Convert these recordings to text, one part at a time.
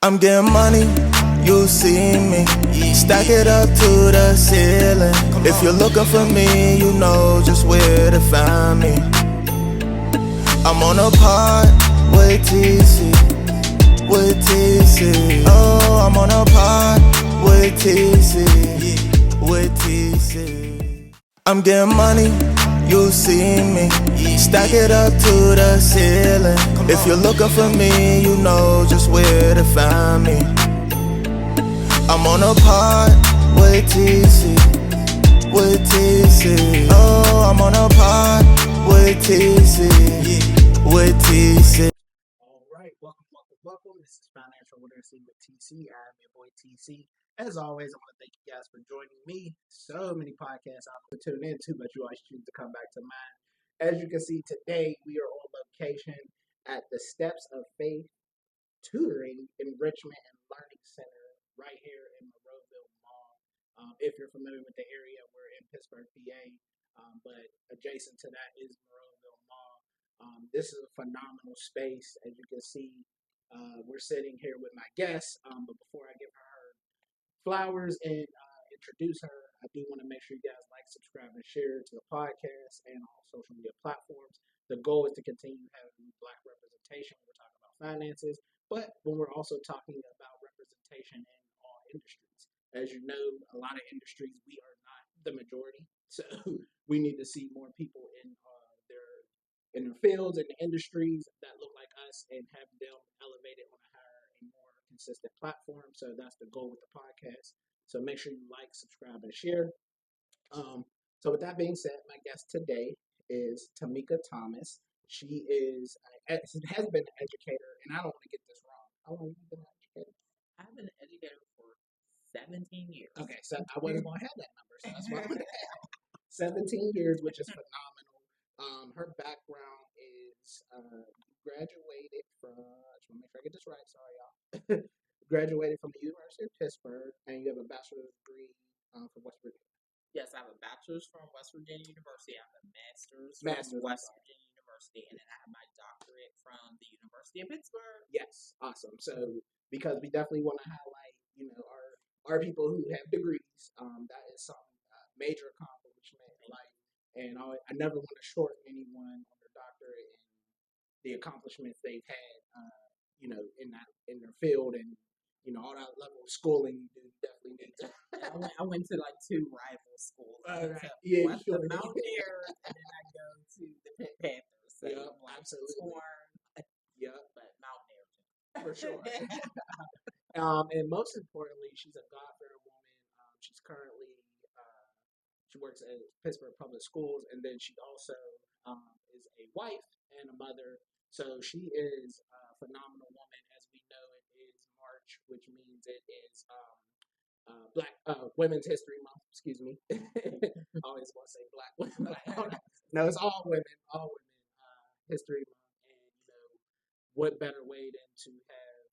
I'm getting money, you see me. Stack it up to the ceiling. If you're looking for me, you know just where to find me. I'm on a pod with TC, with TC. Oh, I'm on a pod with TC, with TC. I'm getting money, you see me. Stack it up to the ceiling. If you're looking for me, you know just where to find me. I'm on a pod with TC, with TC. Oh, I'm on a pod with TC, with TC. All right, welcome. This is Financial Literacy with TC. I'm your boy TC. As always, I want to thank you guys for joining me. So many podcasts I would tune into, but you always choose to come back to mine. As you can see today, we are on location at the Steps of Faith Tutoring, Enrichment, and Learning Center right here in Monroeville Mall. If you're familiar with the area, we're in Pittsburgh, PA, but adjacent to that is Monroeville Mall. This is a phenomenal space. As you can see, we're sitting here with my guest, but before I give her flowers and introduce her, I do want to make sure you guys like, subscribe, and share to the podcast and all social media platforms. The goal is to continue having Black representation when we're talking about finances, but when we're also talking about representation in all industries. As you know, a lot of industries, we are not the majority, so we need to see more people in their fields and industries that look like us and have them elevated on a higher and more consistent platform. So that's the goal with the podcast. So make sure you like, subscribe, and share. So with that being said, my guest today is Tamika Thomas. She has been an educator, and I don't want to get this wrong. How long have you been an educator? I've been an educator for 17 years. Okay, so I wasn't going to have that number, so that's why I'm going to have 17 years, which is phenomenal. Her background is graduated from, I just want to make sure I get this right, sorry y'all. Graduated from the University of Pittsburgh, and you have a bachelor's degree from West Virginia. Yes, I have a bachelor's from West Virginia University. I have a master's from West Virginia University, and then I have my doctorate from the University of Pittsburgh. Yes, awesome. So because we definitely want to highlight, our people who have degrees, that is some major accomplishment in life, and I never want to shorten anyone on their doctorate and the accomplishments they've had, in their field and. All that level of schooling you definitely need to. I went to like 2 rival schools. Yeah, the Mountaineers, and then I go to the Pitt Panthers. So yep, absolutely. Yep, but Mountaineers for sure. And most importantly, she's a God-fearing woman. She's currently she works at Pittsburgh Public Schools, and then she also is a wife and a mother. So she is a phenomenal woman. As we know, it is March, which means it is Black Women's History Month. Excuse me. I always want to say Black women. No, it's all women. History Month, and what better way than to have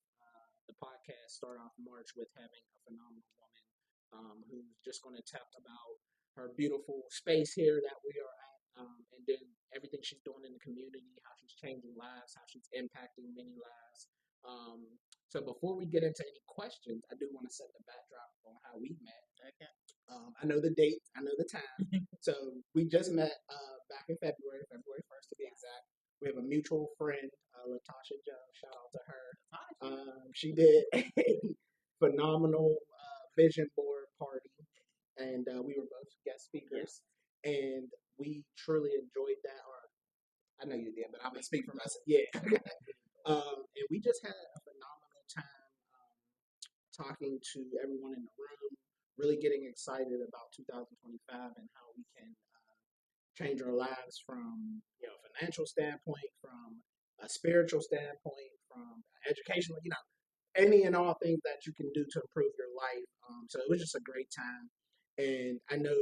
the podcast start off March with having a phenomenal woman who's just going to talk about her beautiful space here that we are at, and then everything she's doing in the community, how she's changing lives, how she's impacting many lives. So before we get into any questions, I do want to set the backdrop on how we met. Okay. I know the date, I know the time. So we just met back in February 1st to be exact. We have a mutual friend, Latasha Jones. Shout out to her. She did a phenomenal vision board party, and we were both guest speakers, and we truly enjoyed that. Or I know you did, but I'm gonna speak for myself. Yeah. And we just had a phenomenal time talking to everyone in the room, really getting excited about 2025 and how we can change our lives from a financial standpoint, from a spiritual standpoint, from educational, any and all things that you can do to improve your life. So it was just a great time, and I know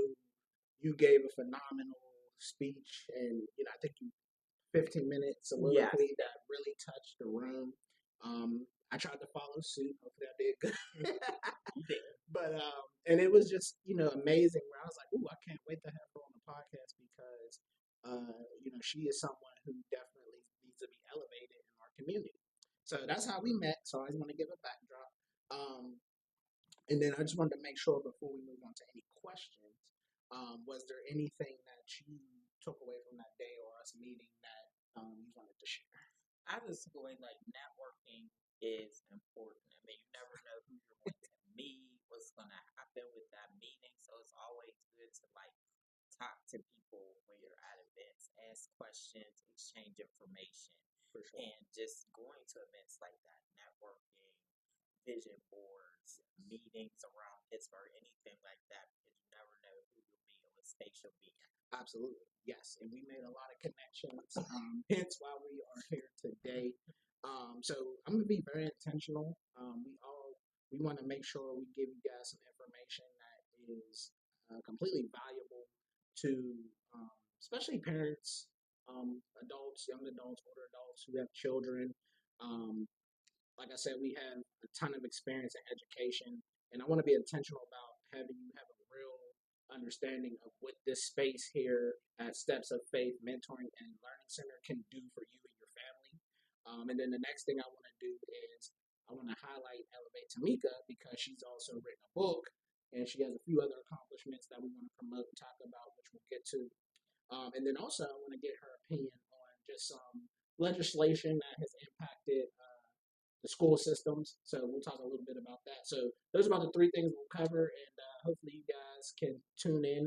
you gave a phenomenal speech, and I think you 15-minute soliloquy that really touched the room. I tried to follow suit. Hopefully I did good. But and it was just amazing. Where I was like, ooh, I can't wait to have her on the podcast because she is someone who definitely needs to be elevated in our community. So that's how we met. So I just want to give a backdrop. And then I just wanted to make sure before we move on to any questions, was there anything that you took away from that day or us meeting that you wanted to share? I just took away like networking is important. I mean, you never know who you're going to meet, what's going to happen with that meeting. So it's always good to like talk to people when you're at events, ask questions, exchange information, For sure. and just going to events like that, networking, vision boards, meetings around Pittsburgh, anything like that, because you never know who you'll meet or what space you'll be in. Absolutely, yes, and we made a lot of connections. Hence why we are here today. So I'm gonna be very intentional. We want to make sure we give you guys some information that is completely valuable to, especially parents, adults, young adults, older adults who have children. Um, like I said, we have a ton of experience in education, and I want to be intentional about having you have a real understanding of what this space here at Steps of Faith Mentoring and Learning Center can do for you and your family. And then the next thing I want to do is I want to highlight Elevate Tamika because she's also written a book and she has a few other accomplishments that we want to promote and talk about, which we'll get to. And then also I want to get her opinion on just some legislation that has impacted the school systems. So we'll talk a little bit about that. So those are about the three things we'll cover, and hopefully you guys can tune in.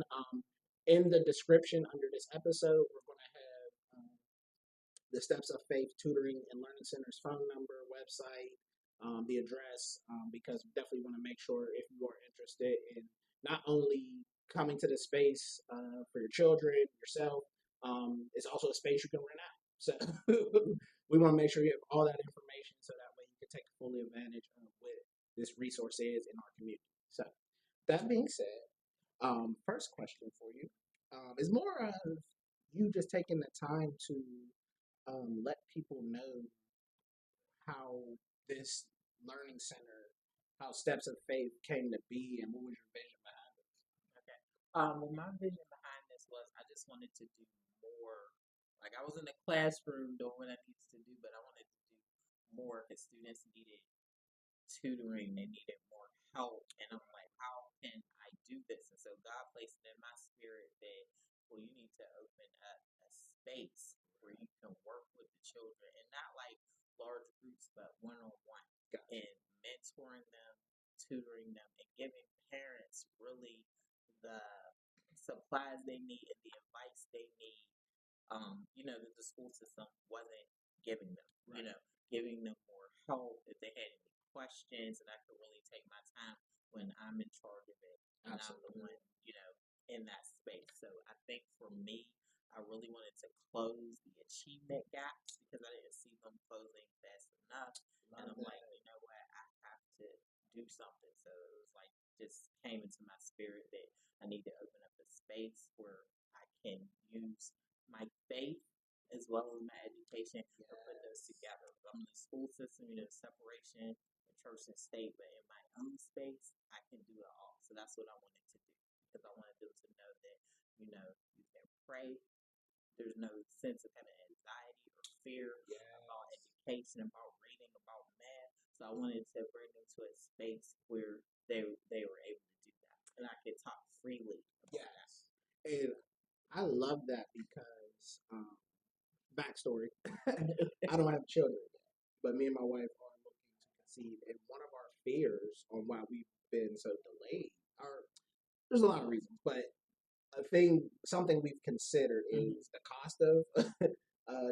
In the description under this episode, we're going to have the Steps of Faith Tutoring and Learning Center's phone number, website, the address, because we definitely want to make sure if you are interested in not only coming to the space for your children, yourself, it's also a space you can rent out. So we want to make sure you have all that information so that way you can take fully advantage of what this resource is in our community. So that being said, first question for you is more of you just taking the time to let people know how this learning center, how Steps of Faith came to be, and what was your vision behind it? Okay. Well, my vision behind this was I just wanted to do more. Like I was in the classroom doing what I needed to do, but I wanted to do more because students needed tutoring, they needed more help, and I'm like, how can I do this? And so God placed it in my spirit that well, you need to open up a space where you can work with the children and not like large groups, but one on one, and mentoring them, tutoring them, and giving parents really the supplies they need and the advice they need. That the school system wasn't giving them. Right. Giving them more help if they had any questions, and I could really take my time when I'm in charge of it, and Absolutely. I'm the one, in that space. So I think for me, I really wanted to close the achievement gaps because I didn't see them closing fast enough. And I'm like, you know what, I have to do something. So it was like just came into my spirit that I need to open up a space where I can use my faith as well as my education to put those together. I'm in the school system, separation, the church and state, but in my own space, I can do it all. So that's what I wanted to do because I wanted them to know that, you can pray. There's no sense of having anxiety or fear about education, about reading, about math. So I wanted to bring them to a space where they were able to do that, and I could talk freely about that. And I love that because backstory. I don't have children yet, but me and my wife are looking to conceive. And one of our fears on why we've been so delayed are there's a lot of reasons, but something we've considered is the cost of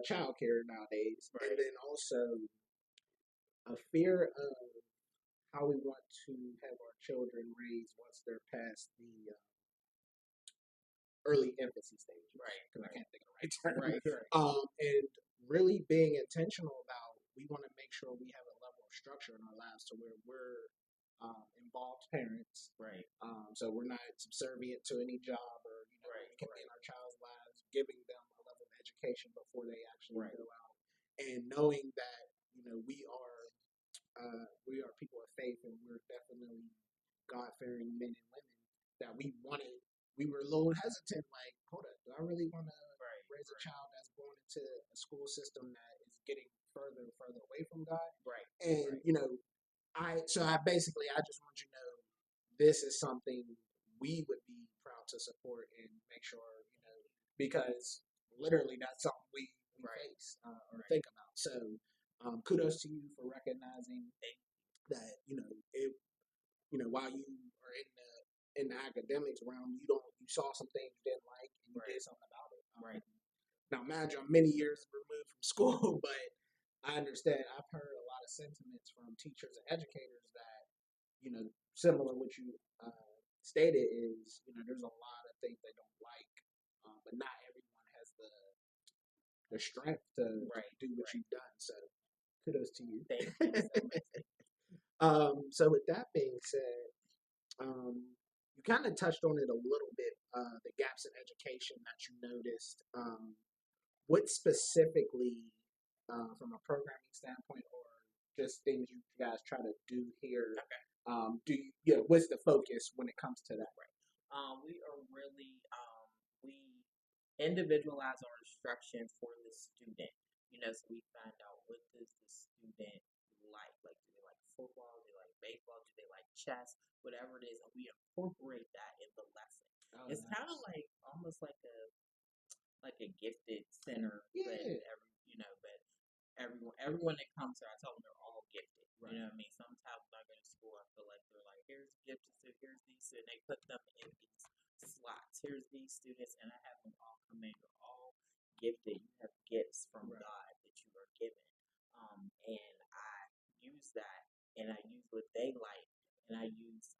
childcare nowadays, and then also a fear of how we want to have our children raised once they're past the early infancy stage, right? Because I can't think of the right term. Right. And really being intentional about we want to make sure we have a level of structure in our lives to where we're involved parents, Right. So we're not subservient to any job or we can be in our child's lives, giving them a level of education before they actually go out, and knowing that we are people of faith and we're definitely God-fearing men and women that we were a little hesitant, like, hold up, do I really want to raise a child that's going into a school system that is getting further and further away from God? Right. And, I just want you to know this is something we would be proud to support and make sure, because literally that's something we face or think about. So kudos to you for recognizing that, while you are in the academics realm, you saw some things you didn't like and you did something about it. Right. Now, imagine I'm many years removed from school, but I understand. I've heard a lot of sentiments from teachers and educators that, similar to what you stated is, there's a lot of things they don't like, but not everyone has the strength to do what you've done. So kudos to you. Thank you so much. So with that being said, you kind of touched on it a little bit, the gaps in education that you noticed. What specifically, from a programming standpoint, or just things you guys try to do here? What's the focus when it comes to that? We are really we individualize our instruction for the student. So we find out what does the student like. Like, do they like football? Do they like baseball? Do they like chess? Whatever it is, and we incorporate that in the lesson. It's kind of like almost like a gifted center, but everyone that comes here, I tell them they're all gifted. You know what I mean? Sometimes when I go to school, I feel like they're like, here's gifted students, here's these students, and they put them in these slots. Here's these students, and I have them all come in. You're all gifted. You have gifts from God that you are given, and I use that, and I use what they like, and I use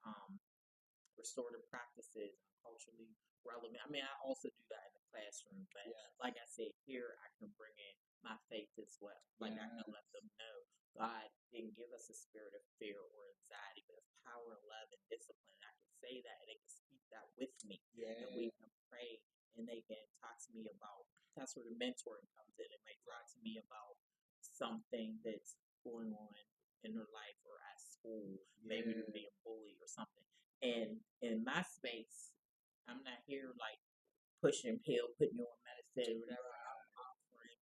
restorative practices and culturally relevant. I mean, I also do that in the classroom, but like I said, here I can bring in my faith as well. Like I can let them know God didn't give us a spirit of fear or anxiety, but of power, love, and discipline. And I can say that, and they can speak that with me, and we can pray, and they can talk to me about. That's where the mentoring comes in. It may talk to me about something that's going on in their life or at school, maybe they're being bullied or something. And in my space, I'm not here like pushing pill, putting you on medicine, whatever. I'm offering,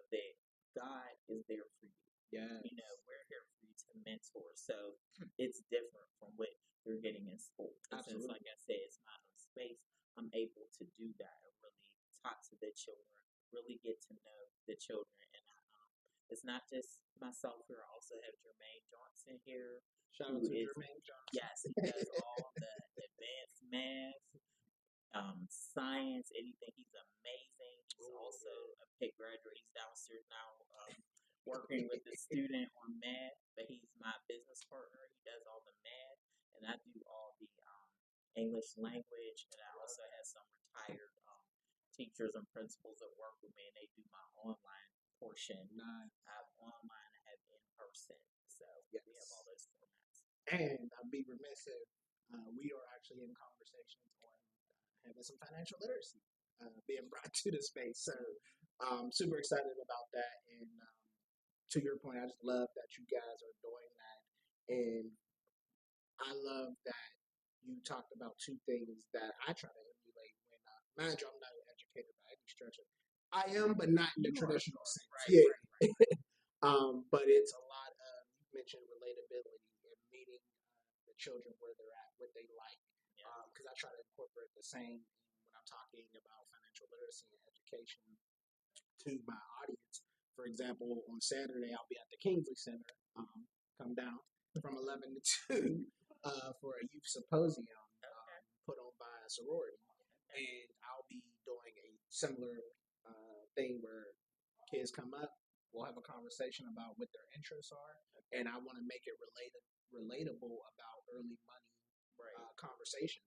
that God is there for you. We're here for you to mentor. So it's different from what you're getting in school. And since, like I said, it's not a space, I'm able to do that and really talk to the children, really get to know the children. And it's not just myself here. I also have Jermaine Johnson here. Shout out to Jermaine Johnson. Yes, he does all the advanced math, science, anything. He's amazing. He's also a Pitt graduate. He's downstairs now working with the student on math, but he's my business partner. He does all the math, and I do all the English language, and I also have some retired teachers and principals that work with me, and they do my online portion. Nice. I have online, I have in person, so we have all those formats. And I'd be remiss if we are actually in conversations on having some financial literacy being brought to the space. So super excited about that. And to your point, I just love that you guys are doing that. And I love that you talked about two things that I try to emulate when, mind you, I'm not an educator by any stretch of I am, but not in the traditional sense. But it's a lot of, you mentioned relatability and meeting the children where they're at, what they like. Because I try to incorporate the same when I'm talking about financial literacy and education to my audience. For example, on Saturday, I'll be at the Kingsley Center. Come down from 11 to 2 for a youth symposium put on by a sorority. And I'll be doing a similar thing where kids come up, we'll have a conversation about what their interests are, and I want to make it relatable about early money conversations.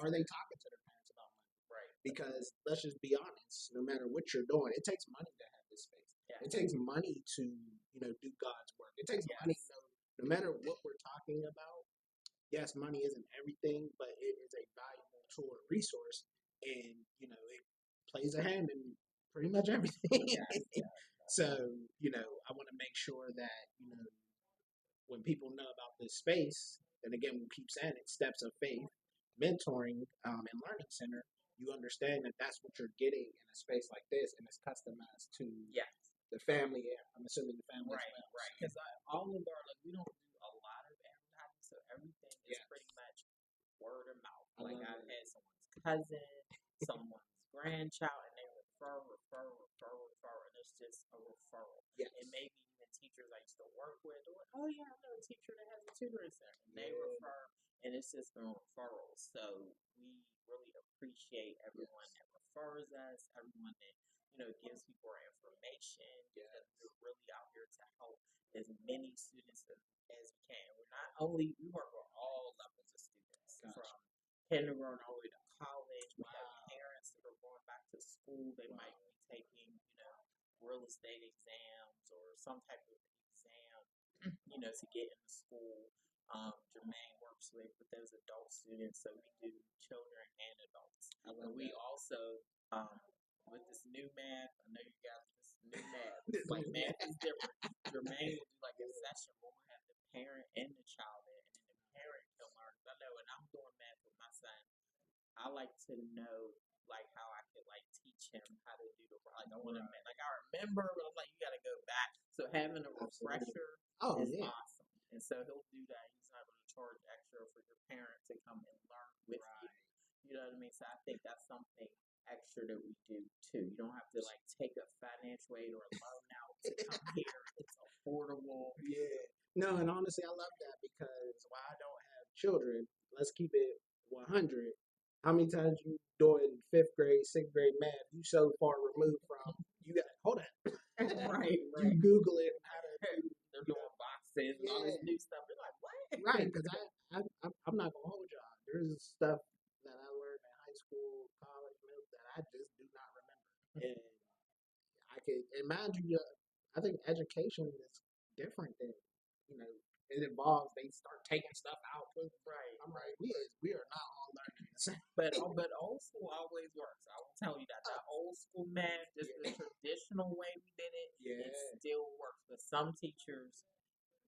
Are they talking to their parents about money? Because let's just be honest, no matter what you're doing, it takes money to have this space. It takes money to do God's work. It takes money. No matter what we're talking about, yes, money isn't everything, but it is a valuable tool and resource, and it plays a hand in pretty much everything. So I want to make sure that when people know about this space, and again, we'll keep saying it, Steps of Faith, mentoring and learning center, you understand that that's what you're getting in a space like this, and it's customized to the family. I'm assuming the family as well. Because all of our we don't do cousin, someone's grandchild, and they refer, and it's just a referral. Yes. And maybe even teachers I used to work with, they're like, oh yeah, I know a teacher that has a tutoring center, and they refer, and it's just been referrals. So we really appreciate everyone that refers us, everyone that gives people our information, because we're really out here to help as many students as we can. We work with all levels of students, from kindergarten all the way to college. We have parents that are going back to school. They might be taking, real estate exams or some type of exam, to get into school. Jermaine works with those adult students, so we do children and adults. And we also, with this new math, I know you guys, this new math, it's like math is different. Jermaine will do like a session where we'll have the parent and the child in, and then the parent can learn. I know when I'm doing math with my son, I like to know like how I could like teach him how to do the I want to like I remember, but I'm like you got to go back. So having a refresher is awesome, and so he'll do that. He's not going to charge extra for your parent to come and learn with you. You know what I mean? So I think that's something extra that we do too. You don't have to like take a financial aid or a loan out to come here. It's affordable. Yeah. No, and honestly, I love that because while I don't have children, let's keep it 100. How many times you doing 5th grade, 6th grade math? You so far removed from you got hold on. right. You Google it how to do. They're doing boxes and all this new stuff. They're like, what? Right, because I'm not gonna hold y'all. There's stuff that I learned in high school, college, that I just do not remember, and I can imagine. I think education is different than it involves they start taking stuff out. Right. I'm right. We are not all learning the same. But old school always works. I will tell you that old school math, just the traditional way we did it, it still works. But some teachers,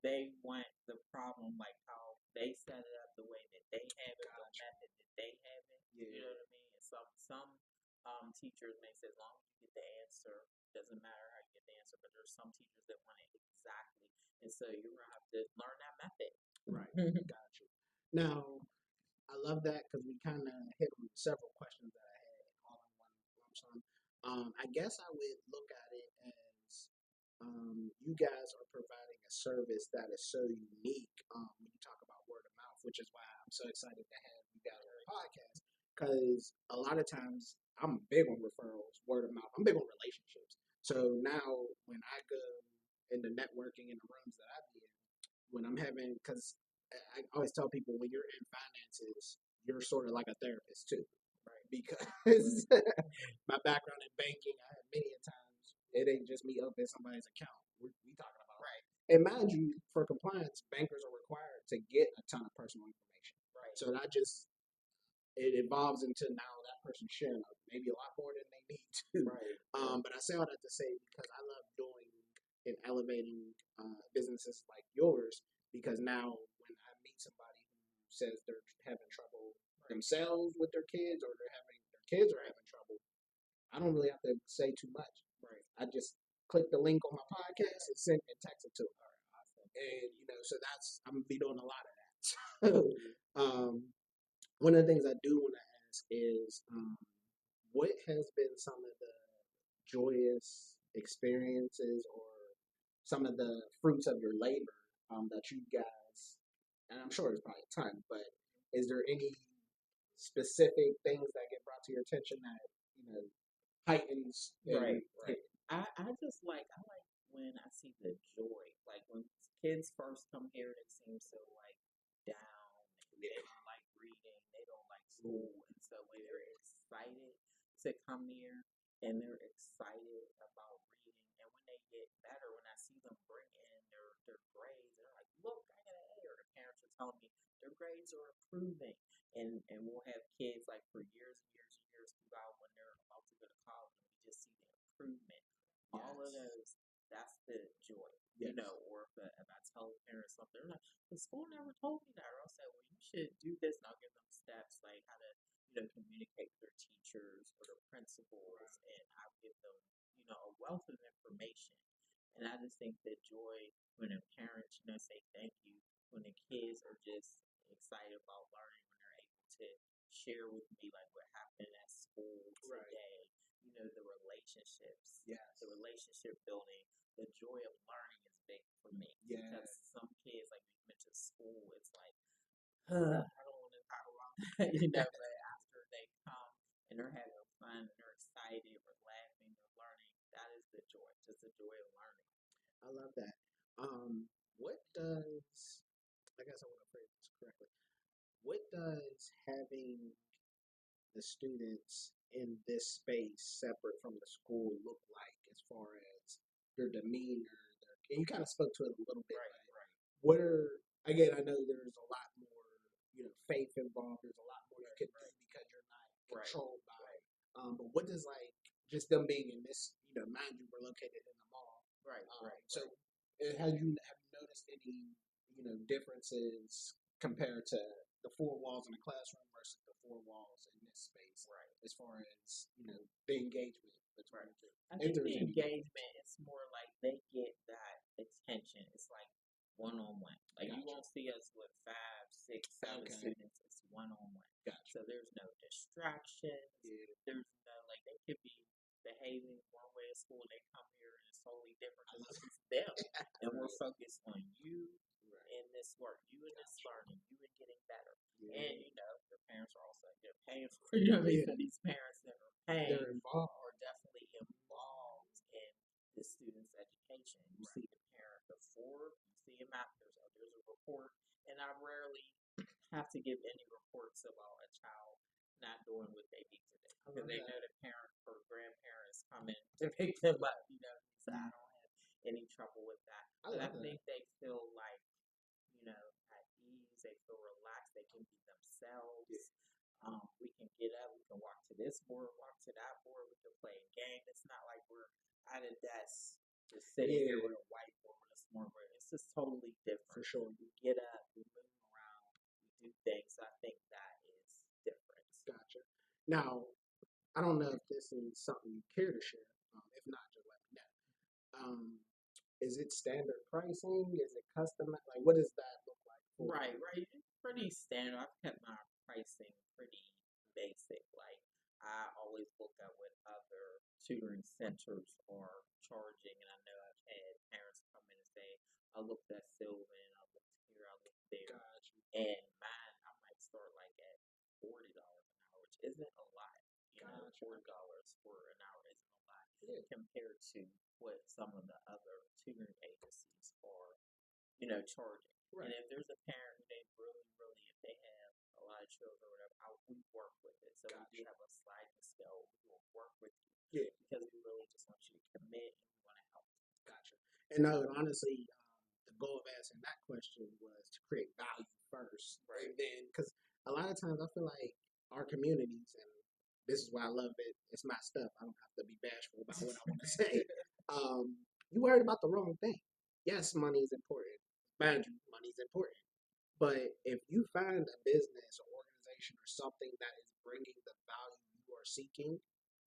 they want the problem like how they set it up, the way that they have it, the method that they have it. You know what I mean? And some teachers may say, as long as you get the answer, doesn't matter how you get the answer. But there's some teachers that want it exactly, and so you're gonna have to learn that method. Right. Gotcha. Now, I love that because we kind of hit on several questions that I had all in one lump sum. I guess I would look at it as you guys are providing a service that is so unique when you talk about word of mouth, which is why I'm so excited to have you guys on the podcast. Because a lot of times I'm big on referrals, word of mouth. I'm big on relationships. So now when I go into networking in the rooms that I be in, when I'm having, because I always tell people when you're in finances, you're sort of like a therapist too, right? Because my background in banking, I have many times it ain't just me opening somebody's account. We talking about right. And mind you, for compliance, bankers are required to get a ton of personal information. Right. So it evolves into now that person sharing maybe a lot more than they need to. Right. But I say all that to say because I love doing and elevating businesses like yours, because now when I meet somebody who says they're having trouble themselves with their kids, or their kids are having trouble, I don't really have to say too much. Right. I just click the link on my podcast and send and text it to them. All right, awesome. And so I'm gonna be doing a lot of that. One of the things I do want to ask is, what has been some of the joyous experiences or some of the fruits of your labor that you guys, and I'm sure there's probably a ton, but is there any specific things that get brought to your attention that heightens? Right. I just I like when I see the joy. Like when kids first come here, they seem so down. They don't like reading. They don't like school, and so when they're excited to come here and they're excited about reading, and when they get better, when I see them bring in their grades, they're like, "Look, I got an A," or the parents are telling me their grades are improving, and we'll have kids like for years and years and years throughout when they're about to go to college, and we just see the improvement. Yes. All of those, that's the joy. Yes. Or if I tell parents something, they're like, the school never told me that. Or I'll say, well, you should do this, and I'll give them steps like how to, communicate with their teachers or their principals, and I'll give them, a wealth of information. And I just think the joy when the parents, say thank you, when the kids are just excited about learning, when they're able to share with me like what happened at school Right. today. You know, the relationships, Yes. the relationship building, the joy of learning is big for me. Yes. Because some kids, like you mentioned, school, it's like, I don't want to talk about that, you know. But after they come and they're having fun, and they're excited, they're laughing, they're learning. That is the joy, just the joy of learning. I love that. What does, I guess I want to phrase this correctly. What does having the students in this space separate from the school look like as far as their demeanor? And you kind of spoke to it a little bit. Right, But right. what are, again, I know there's a lot more, faith involved. There's a lot more you can do because you're not controlled by it. But what does just them being in this, mind you, we're located in the mall. Right, right. So have you noticed any, differences compared to the four walls in the classroom versus the four walls in this space? Right. As far as, the engagement between the two. I think the engagement is more like they get that attention. It's like one-on-one. Like you won't see us with 5, 6, 7 students. It's one-on-one. So there's no distractions. Yeah. There's no they could be behaving one way at school. They come here and it's totally different because it's them, and we're focused on you in this work, you in this learning, you in getting better. Yeah. And your parents are also paying for so these parents that are paying They're involved. are definitely involved in the student's education. You see the parent before, you see him after. So there's a report, and I rarely have to give any reports about a child not doing what they need to do because they know the parent or grandparents coming to pick them up. So I don't have any trouble with that. But I think they feel like at ease. They feel relaxed. They can be themselves. We can get up. We can walk to this board, walk to that board. We can play a game. It's not like we're at a desk just sitting here with a whiteboard with a smorgasbord. It's just totally different. For sure. We get up. We move around. We do things. So I think that is different. Gotcha. Now, I don't know if this is something you care to share. If not, just let me know. Is it standard pricing? Is it custom? Like, what does that look like? Right. It's pretty standard. I've kept my pricing pretty basic. Like, I always look at what other tutoring centers are charging, and I know I've had parents come in and say, I looked at Sylvan, I looked here, I looked there. Gotcha. And mine, I might start like at $40 an hour, which isn't a lot. $40 for an hour isn't a lot compared to what some of the other tutoring agencies are, charging. Right. And if there's a parent who they really, if they have a lot of children or whatever, we work with it. So we do have a sliding scale. We will work with you. Yeah. Because we really just want you to commit and we want to help. Gotcha. And no, honestly, the goal of asking that question was to create value first. Right. And then, because a lot of times I feel like our communities, and this is why I love it, it's my stuff. I don't have to be bashful about what I want to say. You worried about the wrong thing. Yes, money is important. Mind you, money is important. But if you find a business or organization or something that is bringing the value you are seeking,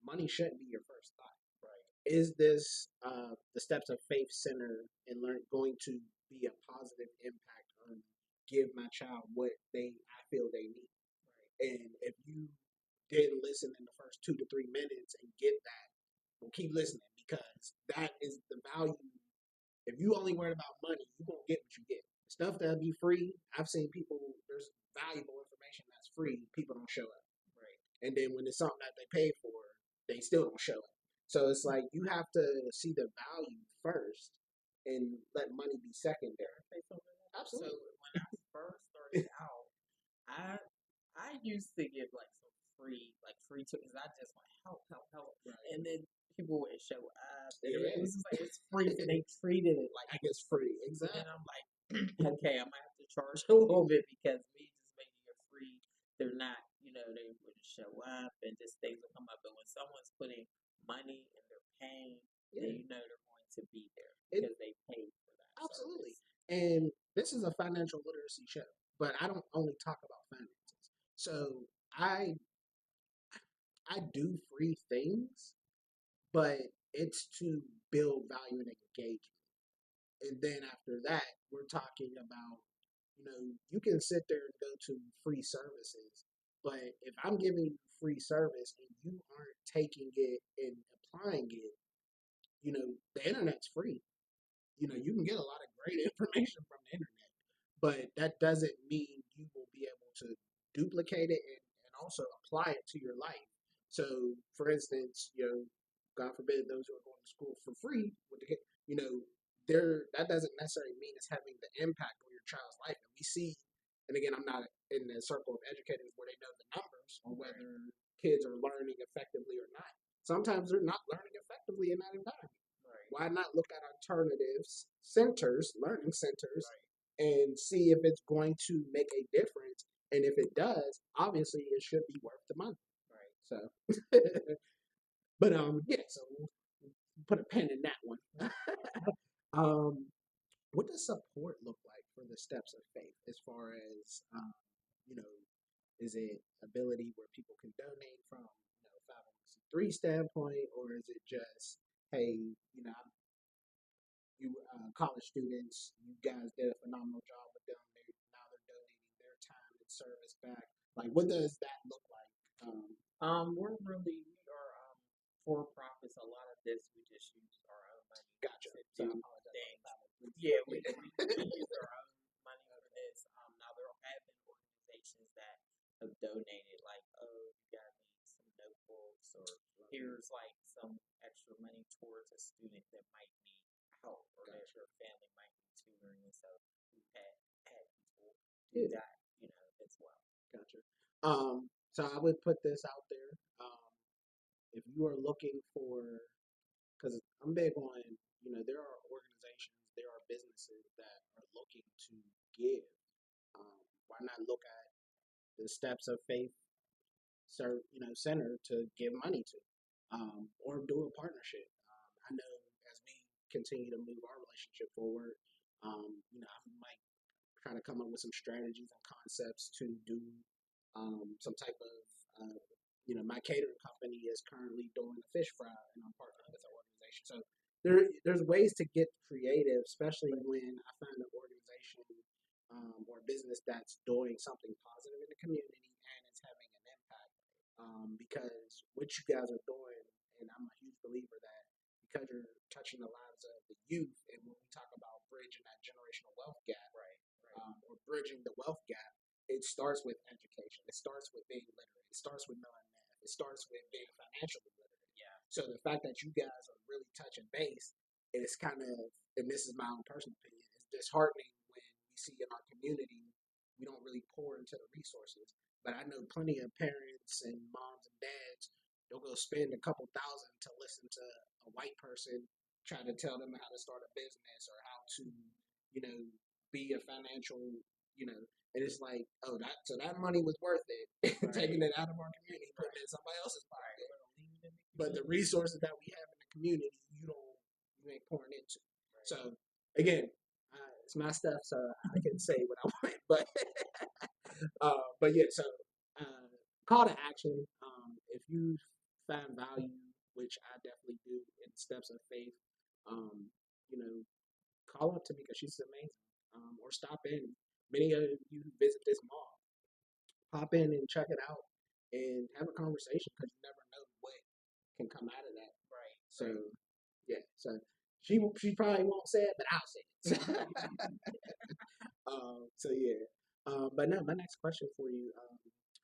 money shouldn't be your first thought. Right. Is this the Steps of Faith Center and going to be a positive impact on give my child what I feel they need? Right. And if you didn't listen in the first 2 to 3 minutes and get that, well, keep listening because that is the value. If you only worry about money, you're going to get what you get. Stuff that'll be free. I've seen people, there's valuable information that's free. People don't show up. Right. And then when it's something that they pay for, they still don't show up. So it's like you have to see the value first and let money be secondary. Absolutely. So when I first started out, I used to give like some free because I just want help. Right. And then people would show up. And Yeah. it was just like it's free, and they treated it like it's free. Exactly. And I'm like, okay, I might have to charge a little bit because me just making it free, they're not, they wouldn't show up and just things will come up. But when someone's putting money and they're paying, then they're going to be there because they paid for that. Absolutely. Service. And this is a financial literacy show, but I don't only talk about finances. So I do free things, but it's to build value and engagement. And then after that, we're talking about, you can sit there and go to free services, But if I'm giving you free service and you aren't taking it and applying it, the internet's free. You can get a lot of great information from the internet, but that doesn't mean you will be able to duplicate it and also apply it to your life. So, for instance, God forbid those who are going to school for free, you know, that doesn't necessarily mean it's having the impact on your child's life. And we see, and again, I'm not in the circle of educators where they know the numbers on whether kids are learning effectively or not. Sometimes they're not learning effectively in that environment. Why not look at alternatives centers, learning centers, and see if it's going to make a difference? And if it does, obviously it should be worth the money. So, but yeah. So we'll put a pin in that one. What does support look like for the steps of faith? As far as you know, is it ability where people can donate from 501c3 standpoint, or is it just, hey, you college students, you guys did a phenomenal job with them. Now they're donating their time and service back. Like, what does that look like? We are for profits. A lot of this we just use our own money. Gotcha. To do things. Yeah, we use our own money for this. Now there have been organizations that have donated, like, oh, you guys need some notebooks, or here's like some extra money towards a student that might need help, or that your family might need tutoring, and so we've had people do that, as well. Gotcha. So I would put this out there. If you are looking for, because I'm big on, there are organizations, there are businesses that are looking to give. Why not look at the Steps of Faith center to give money to, or do a partnership? I know as we continue to move our relationship forward, I might try to come up with some strategies and concepts to do some type of, my catering company is currently doing a fish fry, and I'm partnering with our organization. So there's ways to get creative, especially when I find an organization or a business that's doing something positive in the community and it's having an impact. Because what you guys are doing, and I'm a huge believer that because you're touching the lives of the youth, and when we talk about bridging that generational wealth gap, or bridging the wealth gap, it starts with education. It starts with being literate. It starts with knowing math. It starts with being financially literate. Yeah. So the fact that you guys are really touching base is kind of, and this is my own personal opinion, is disheartening when we see in our community we don't really pour into the resources. But I know plenty of parents and moms and dads, they'll go spend a couple thousand to listen to a white person try to tell them how to start a business or how to, be a financial, and it's like, oh, that money was worth it. Taking it out of our community, putting it in somebody else's pocket. But the resources that we have in the community, you ain't pouring into. So again, it's my stuff, so I can say what I want. But yeah, so call to action. If you find value, which I definitely do, in Steps of Faith, call up Tamika. She's amazing. Or stop in. Many of you visit this mall. Pop in and check it out and have a conversation, because you never know what can come out of that. Right. So yeah. So she probably won't say it, but I'll say it. So yeah. But now my next question for you: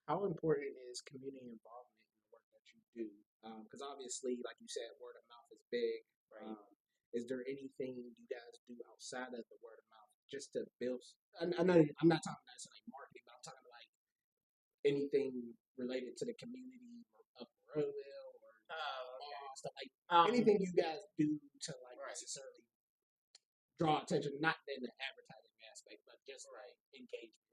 how important is community involvement in the work that you do? Because obviously, like you said, word of mouth is big. Right. Is there anything you guys do outside of the word of mouth just to build? I know I'm not talking necessarily marketing, but I'm talking like anything related to the community of Monroeville or stuff like anything you guys do to like necessarily draw attention, not in the advertising aspect, but just like engagement.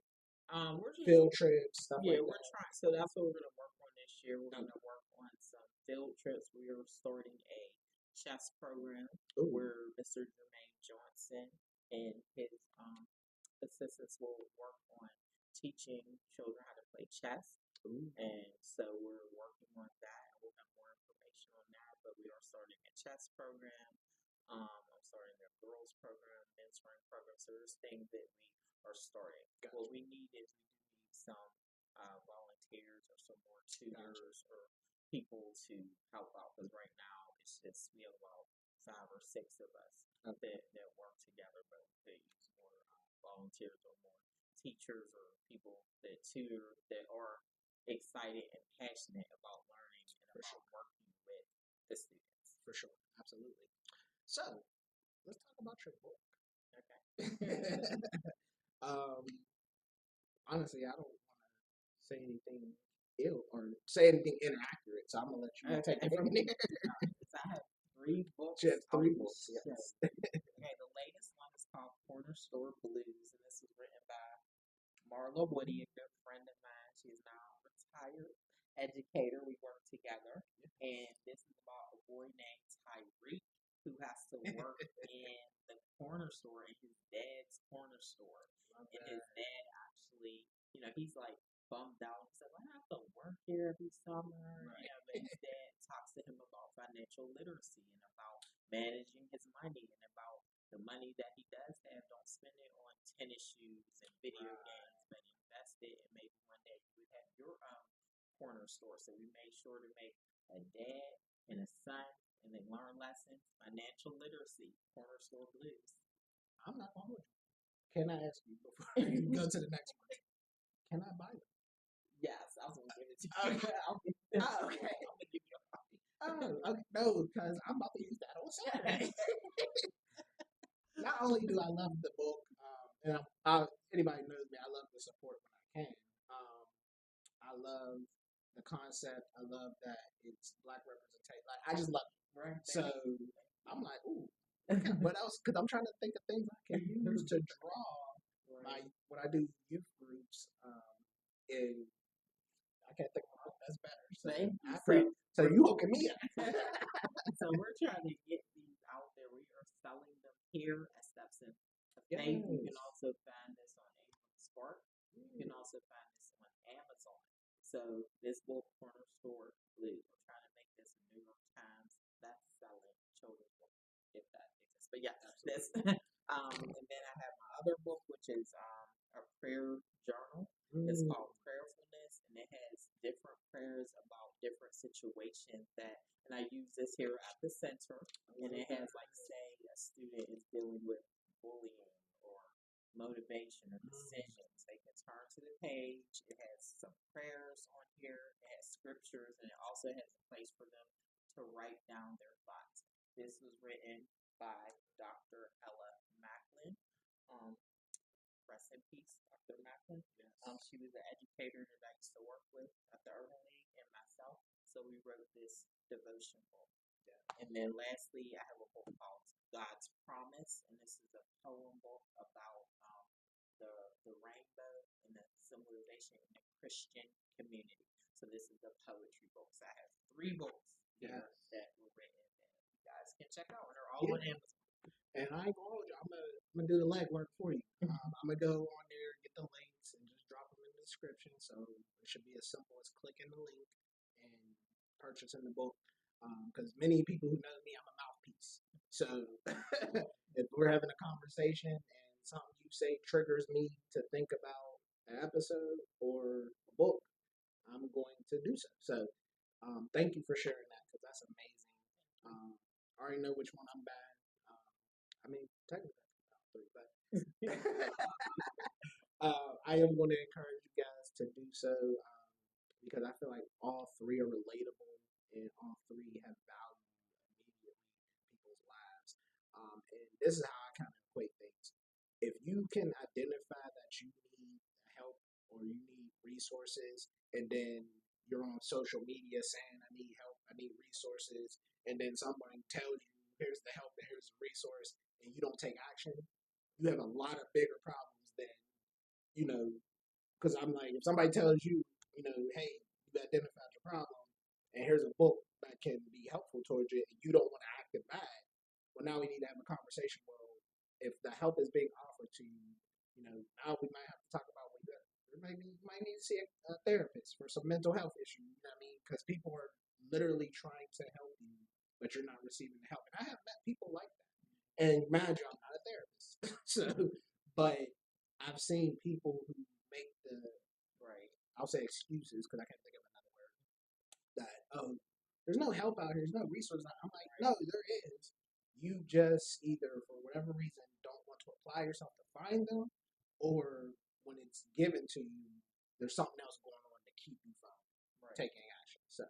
We're just Field trips, stuff like that. Yeah, we're trying. So that's what we're going to work on this year. We're going to work on some field trips. We are starting a chess program where Mr. Jermaine Johnson and his assistants will work on teaching children how to play chess. And so we're working on that, and we'll have more information on that. But we are starting a chess program. I'm starting a girls program, mentoring program. So there's things that we are starting. Gotcha. What we need is we do need some volunteers volunteers or some more tutors or people to help out. Because right now it's just we have about 5 or 6 of us that work together, but they use more volunteers or more teachers or people that tutor that are excited and passionate about learning and about working with the students. For sure, absolutely. So let's talk about your book. Okay. Honestly, I don't want to say anything ill or say anything inaccurate, so I'm gonna let you take it from here. So I have 3 books. You have 3 on books, the yes. show. Okay, the latest one is called Corner Store Blues, and this was written by Marla Woody, a good friend of mine. She is now a retired educator. We work together, and this is about a boy named Tyreek who has to work in the corner store, in his dad's corner store. And his dad actually, he's like bummed out. He's like, I have to work here every summer. But his dad talks to him about financial literacy and about managing his money and about the money that he does have. Don't spend it on tennis shoes and video games, but invest it, and maybe one day you would have your own corner store. So we made sure to make a dad and a son, and they learn lessons, financial literacy, Corner Store Blues. I'm not gonna hold you. Can I ask you before you go to the next one? Can I buy them? Yes, I was gonna give it to you. Okay. I'll give it to you. Oh, okay. I'm gonna give you a copy. Oh, okay. No, because I'm about to use that on Saturday. Not only do I love the book, and anybody knows me, I love to support when I can. I love the concept. I love that it's Black representation. Like, I just love it. Right. So I'm like, ooh, what else? Because I'm trying to think of things I can use to draw when I do youth groups. And I can't think of what that's better. So you hooking me up. So we're trying to get these out there. We are selling them here at Steps in Faith. You can also find this on Abram Spark. You can also find this on Amazon. So this book, Corner Store Blues, we're trying to make this a New York Times best-selling children's book, if that exists. But yeah, this. And then I have my other book, which is a prayer journal. It's called Prayerfulness, and it has different prayers about different situations and I use this here at the center, and it has, like, say a student is dealing with bullying or motivation or decisions. They can turn to the page. It has some prayers on here. It has scriptures, and it also has a place for them to write down their thoughts. This was written by Dr. Ella Macklin. Rest in peace, Dr. Macklin. Yes. She was an educator that I used to work with at the Urban League and myself. So we wrote this devotion book. Yeah. And then lastly, I have a book called God's Promise, and this is a poem book about the rainbow and the symbolization in the Christian community. So this is a poetry book. So I have 3 books here that were written that you guys can check out, and they're all on Amazon. And I ain't gonna hold you. I'm gonna do the legwork for you. I'm gonna go on there, get the links, and just drop them in the description. So it should be as simple as clicking the link and purchasing the book. Because many people who know me, I'm a mouthpiece. So if we're having a conversation and something you say triggers me to think about an episode or a book, I'm going to do so. So thank you for sharing that, because that's amazing. I already know which one I'm bad. I mean, technically, about 3, but I am going to encourage you guys to do so, because I feel like all 3 are relatable and all 3 have value immediately in people's lives. And this is how I kind of equate things. If you can identify that you need help or you need resources, and then you're on social media saying, I need help, I need resources, and then someone tells you, here's the help and here's the resource, and you don't take action, you have a lot of bigger problems than, because I'm like, if somebody tells you, hey, you identified your problem, and here's a book that can be helpful towards you, and you don't want to act it bad, well, now we need to have a conversation. Well, if the help is being offered to you, now we might have to talk about what you might need to see a therapist for some mental health issues, you know what I mean? Because people are literally trying to help you, but you're not receiving the help. And I have met people like that. And mind you, I'm not a therapist. But I've seen people who make the, I'll say excuses because I can't think of another word. That there's no help out here. There's no resources. I'm like, no, there is. You just either for whatever reason don't want to apply yourself to find them, or when it's given to you, there's something else going on to keep you from taking action. So,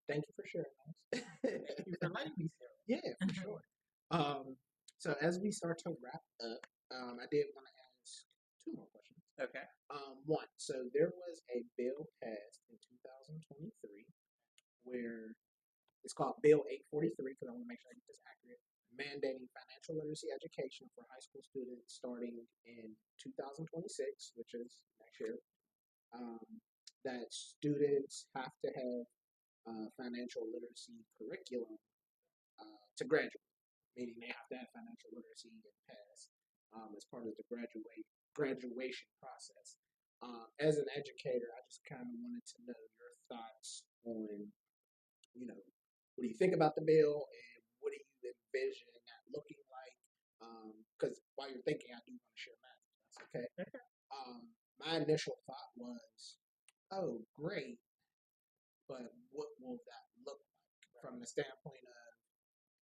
thank you for sharing those. Thank you for letting me share. Yeah, for sure. So as we start to wrap up, I did want to ask two more questions. Okay. One, so there was a bill passed in 2023 where it's called Bill 843, because I want to make sure I get this accurate, mandating financial literacy education for high school students starting in 2026, which is next year. That students have to have financial literacy curriculum to graduate, meaning they have to have financial literacy and pass as part of the graduation process. As an educator, I just kind of wanted to know your thoughts on, what do you think about the bill and what do you envision that looking like? Because while you're thinking, I do want to share math. That's okay. My initial thought was, oh, great, but what will that look like from the standpoint of,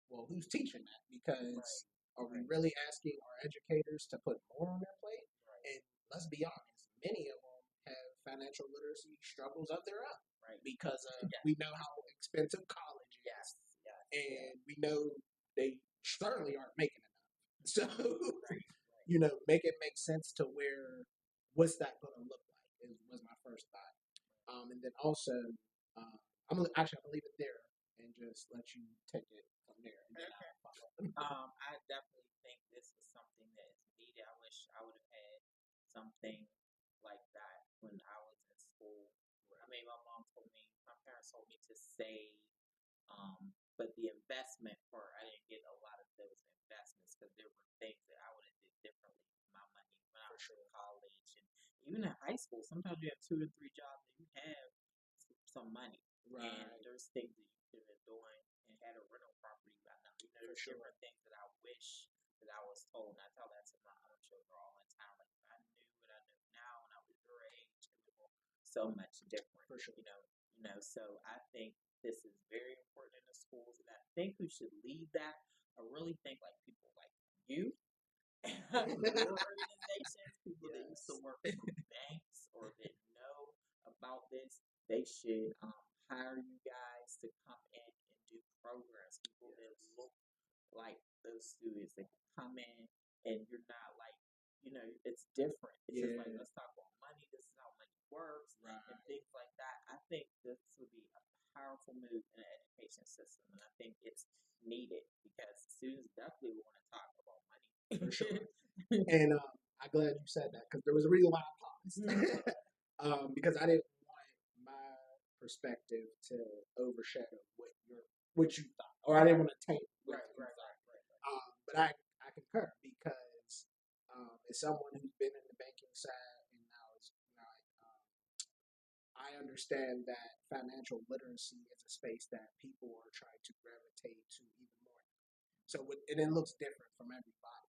well, who's teaching that? Because are we really asking our educators to put more on their plate? And let's be honest, many of them have financial literacy struggles of their own, because we know how expensive college is, and we know they certainly aren't making enough. So, make it make sense to where, what's that going to look like was my first thought. And then also, I'm going to leave it there and just let you take it from there. And then I'll follow up. I definitely think this is something that is needed. I wish I would have had something like that when I was in school. I mean, my parents told me to save, but the investment part, I didn't get a lot of those investments because there were things that I would have did differently with my money when I was in college, and even in high school. Sometimes you have 2 or 3 jobs and you have some money, and there's things that you could have been doing and had a rental property by now. There's different things that I wish that I was told, and I tell that to my own children all the time. Like, if I knew what I know now when I was your age, it would look so much different. For sure. So I think this is very important in the schools, and I think who should lead that. I really think like people like you, your organizations, people that used to work for banks or that know about this. They should hire you guys to come in and do programs. People that look like those students that can come in and you're not like, it's different. It's just like, let's talk about money. This is how money works and things like that. I think this would be a powerful move in the education system, and I think it's needed because students definitely want to talk about money. For sure. And I'm glad you said that because there was a reason why I paused. Because I didn't want my perspective to overshadow what you thought, or I didn't want to taint what you thought. But I concur because as someone who's been in the banking side and now is I understand that financial literacy is a space that people are trying to gravitate to even more. So and it looks different from everybody.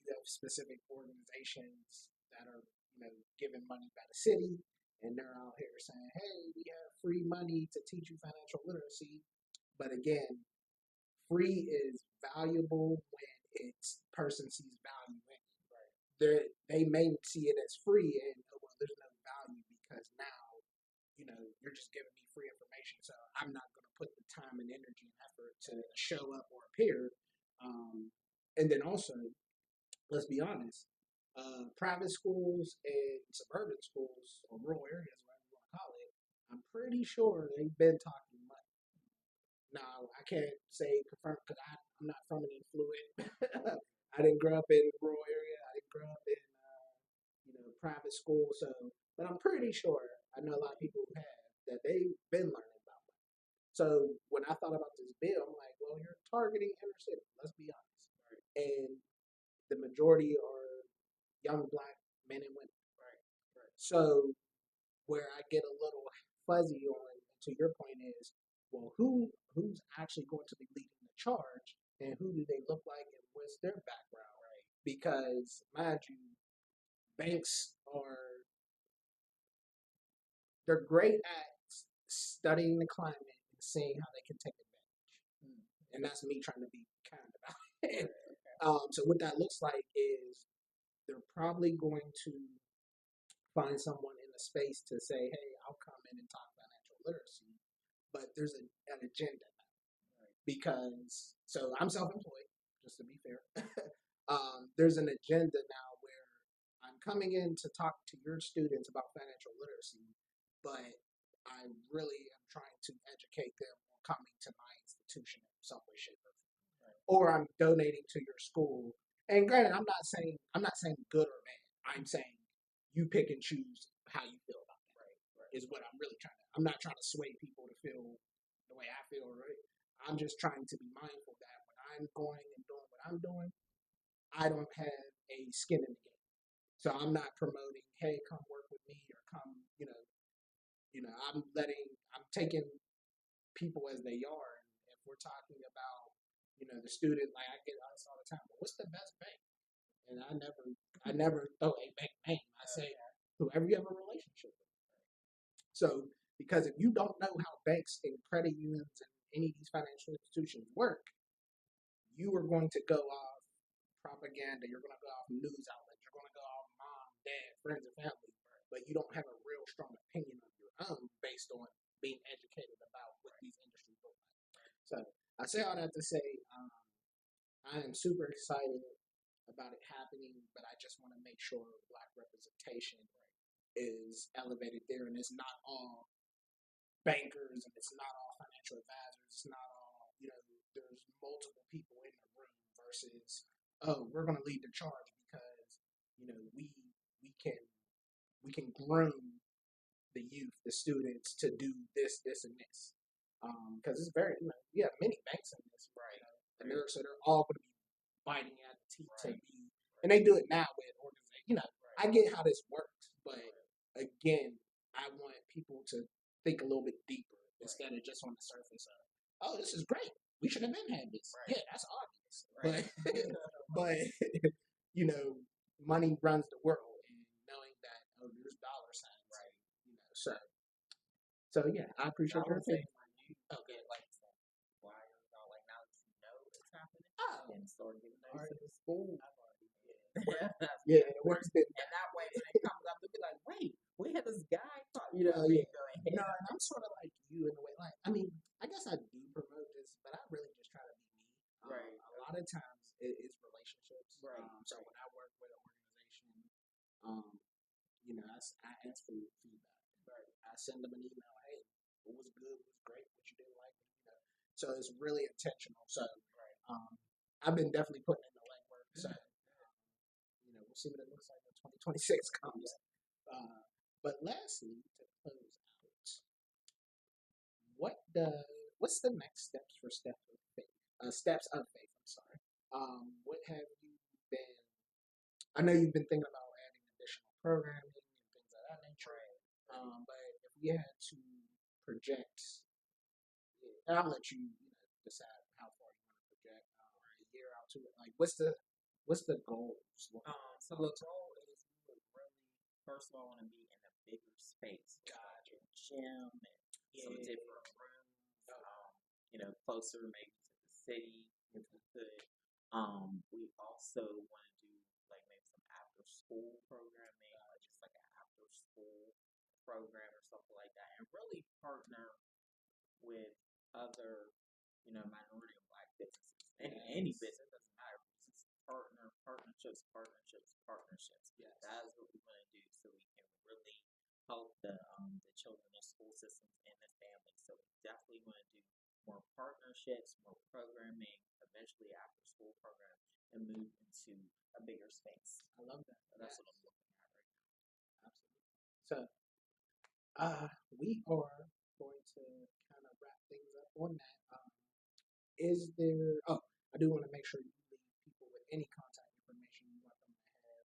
You have specific organizations that are given money by the city, and they're out here saying, "Hey, we have free money to teach you financial literacy." But again, free is valuable when its person sees value in it. They may see it as free and there's no value because now you're just giving me free information, so I'm not going to put the time and energy and effort to show up or appear. And then also, let's be honest, private schools and suburban schools or rural areas, whatever you want to call it, I'm pretty sure they've been talking money. Now, I can't say confirm because I'm not from an affluent. I didn't grow up in a rural area. I didn't grow up in private school. So, but I'm pretty sure I know a lot of people who have that they've been learning about money. So when I thought about this bill, I'm like, well, you're targeting inner city. Let's be honest, and the majority are young black men and women. So where I get a little fuzzy on, to your point, is, well, who's actually going to be leading the charge, and who do they look like, and what's their background? Because mind you, banks are they're great at studying the climate and seeing how they can take advantage. And that's me trying to be kind about it. So what that looks like is they're probably going to find someone in the space to say, hey, I'll come in and talk financial literacy, but there's an agenda now. Because, so I'm self-employed, just to be fair. There's an agenda now where I'm coming in to talk to your students about financial literacy, but I really am trying to educate them on coming to my institution in some way, shape, or form. Or I'm donating to your school. And granted, I'm not saying good or bad. I'm saying you pick and choose how you feel about that. Is what I'm really trying to. I'm not trying to sway people to feel the way I feel, right? I'm just trying to be mindful that when I'm going and doing what I'm doing, I don't have a skin in the game. So I'm not promoting, hey, come work with me or come, I'm taking people as they are. And if we're talking about, the student, like I get asked all the time, well, what's the best bank? And I never throw a bank name. I say whoever you have a relationship with. So because if you don't know how banks and credit unions and any of these financial institutions work, you are going to go off propaganda. You're going to go off news outlets. You're going to go off mom, dad, friends, and family. But you don't have a real strong opinion of your own based on being educated about what these industries look like. So I say all that to say I am super excited about it happening, but I just want to make sure Black representation is elevated there, and it's not all bankers, and it's not all financial advisors. It's not all, there's multiple people in the room versus, oh, we're going to lead the charge because, we can groom the youth, the students to do this, and this. Because it's very, we have many banks in this, right? And so they're all going to be biting at the teeth to be, and they do it now with organizations. I get how this works, but again, I want people to think a little bit deeper instead of just on the surface of, oh, this is great. We should have been had this. Yeah, that's obvious. But money runs the world, and knowing that there's dollar signs, So yeah, I appreciate your opinion. Okay, like flyers out, like now that you know it's happening, and start giving those to the school. Yeah, it works. And that way, when it comes up, they'll be like, "Wait, we had this guy talk." Go ahead. No, and I'm sort of like you in a way. Like, I mean, I guess I do promote this, but I really just try to be me. A lot of times it's relationships. So when I work with an organization, I ask for feedback. I send them an email. Hey, what was good? What was great? What you didn't like? So it's really intentional. So I've been definitely putting in the legwork. So we'll see what it looks like when 2026 comes. But lastly, to close out, what's the next steps for Steps of Faith? Steps of Faith. I'm sorry. What have you been? I know you've been thinking about adding additional programming and things of that nature. But if we had to project, and I'll let you, decide how far you want to project, a year out to it. Like, what's the goals? So the goal is we would really, first of all, want to be in a bigger space, like a gym and some different rooms, closer maybe to the city if we could. We also want to do like maybe some after school programming, like just like an after school program or something like that, and really partner with other, minority and Black businesses. Any business doesn't matter. It's just partnerships. Yes. That is what we want to do, so we can really help the children in school systems and the families. So we definitely want to do more partnerships, more programming, eventually after school program, and move into a bigger space. I love that. So that's what I'm looking at right now. Absolutely. So we are going to kind of wrap things up on that. Is there? Oh, I do want to make sure you leave people with any contact information you want them to have.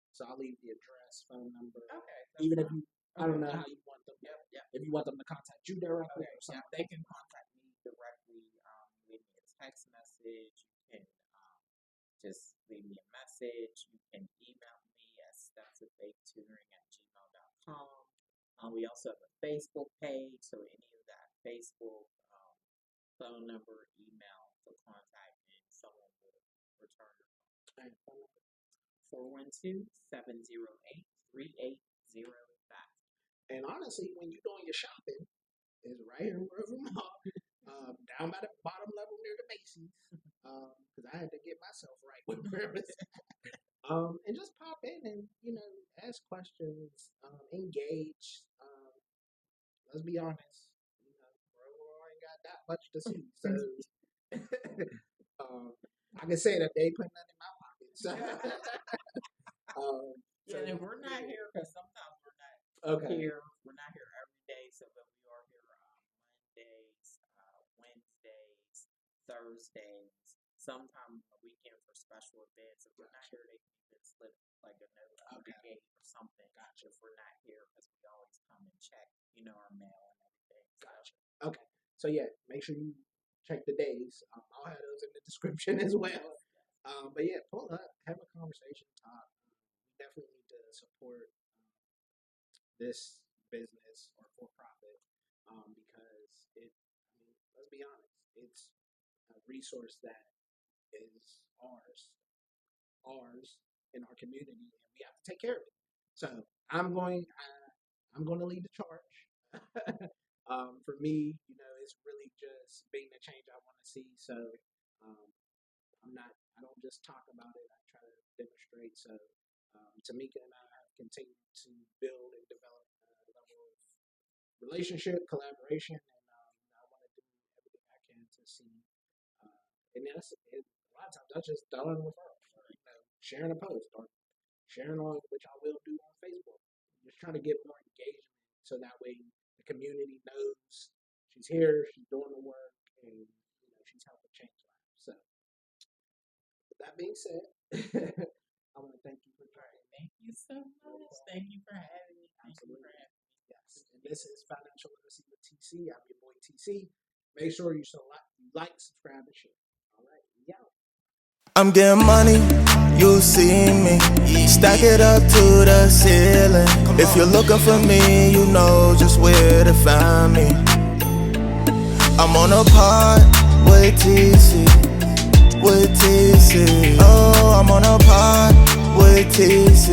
So I'll leave the address, phone number. Okay. Even if you, I don't know how you want them. Yep. If you want them to contact you directly or something. Yeah, they can contact me directly. Leave me a text message. You can just leave me a message. You can email me at stepsoffaithtutoring@gmail.com. We also have a Facebook page, so any of that Facebook phone number, email to contact, and someone will return your phone. 412-708-3805. And honestly, when you're doing your shopping, it's right here in Rover Mall, down by the bottom level near the Macy's, because I had to get myself right with where it was at. And just pop in and, ask questions, engage. Let's be honest, Rover ain't got that much to see, so I can say that they put nothing in my pocket. So, and we're not here because sometimes we're not here. We're not here every day, but we are here Mondays, Wednesdays, Thursdays, sometimes on the weekend for special events. If we're not here, they can even slip like a note out the gate or something. If we're not here, because we always come and check, our mail and everything. Okay. So yeah, make sure you check the days. I'll have those in the description as well. But yeah, pull up, have a conversation, talk. We definitely need to support this business or for profit because let's be honest, it's a resource that is ours in our community, and we have to take care of it. So I'm going to lead the charge. For me, it's really just being the change I want to see. So I don't just talk about it. I try to demonstrate. So Tamika and I have continued to build and develop a level of relationship, collaboration, and I want to do everything I can to see. And a lot of times that's just done with her, sharing a post or sharing on, which I will do on Facebook. Just trying to get more engagement so that way the community knows she's here, she's doing the work, and she's helping change lives. So, with that being said, I want to thank you for joining. Thank you so much. Thank you for having me. Absolutely. Yes. And this is Financial Literacy with TC. I'm your boy TC. Make sure you like, subscribe, and share. All right. Yeah. I'm getting money, you see me. Stack it up to the ceiling. If you're looking for me, you know just where to find me. I'm on a pod with TC, Oh, I'm on a pod with TC,